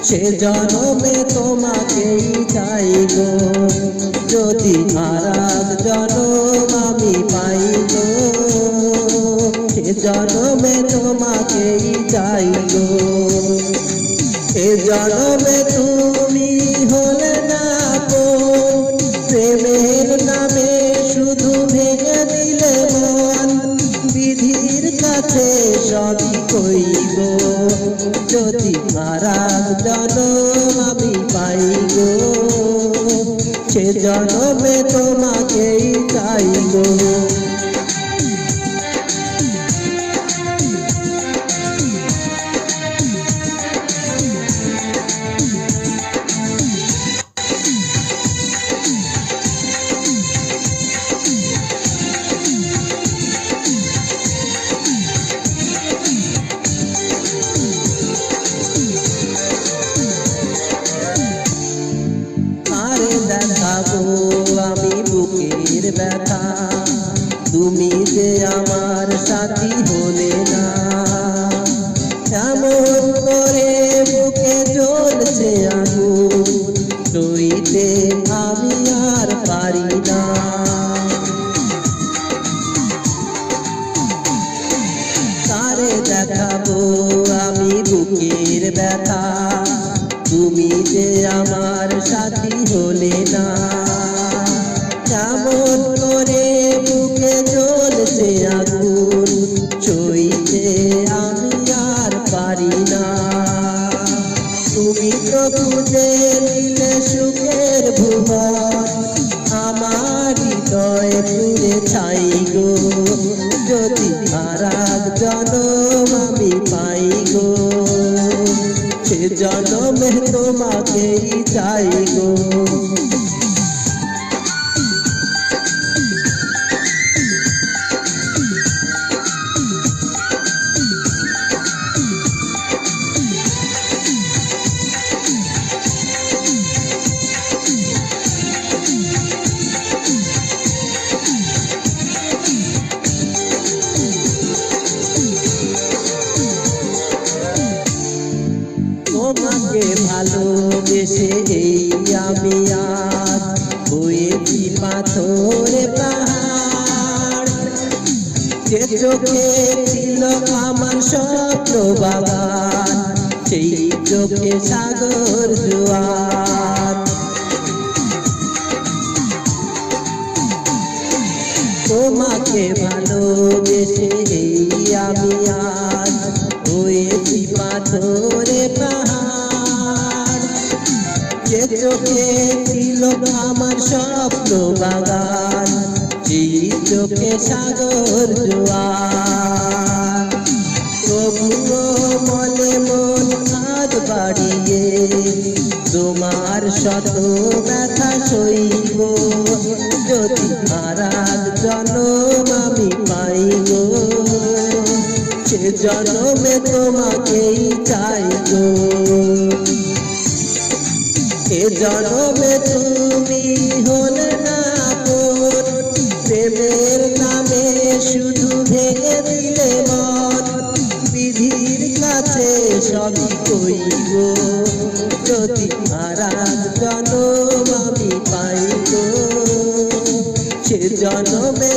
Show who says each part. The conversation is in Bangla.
Speaker 1: সে জনমে তোমাকেই চাই গো, যদি আরাগ জনম আমি পাই গো, সে জনমে তোমাকেই চাই গো। এ জনমে তুমি হলে না আপন, প্রেমের নামে শুধু ভেঙে দিলে মন, বিধির কাছে সবই কইব, যদি আরাগ জনম আমি পাই গো, সে জনমে তোমাকেই চাই গো। দেখাবো আমি বুকের ব্যথা, তুমি যে আমার সাথী হলে না, এমন করে বুকে জ্বলছে আগুন, সইতে আমি আর পারি না। তারে দেখাবো আমি বুকের ব্যথা, তুমি যে আমার সাথী হলে না, কেমন করে বুকে জ্বলছে আগুন, সইতে আমি আর পারি না। তুমি তো খুঁজে নিলে সুখের ভুবন, আমার হৃদয় পুড়ে ছাই গো, যদি আরাগ জনম আমি পাই গো, সে জনমে তোমাকেই চাই গো। তোমাকে ভালোবেসে এই আমি আজ হয়েছি পাথরে পাহাড়, যে চোখে ছিল আমার স্বপ্ন বাগান, সেই চোখে সাগর জোয়ার। তোমাকে ভালোবেসে এই আমি আজ হয়েছি পাথরে পাহাড়, যে চোখে ছিল আমার স্বপ্ন বাগান, সেই চোখে সাগর জোয়ার। তবুও মনে মন আজ বাড়িয়ে তোমার শত ব্যথা সইব, যদি আরাগ জনম আমি পাই গো, সে জনমে তোমাকেই চাই গো। এ জনমে তুমি হলে না আপন, প্রেমের নামে শুধু ভেঙে দিলে মন, বিধির কাছে সবই কইব, যদি আরাগ জনম আমি পাই গো, সে জনমে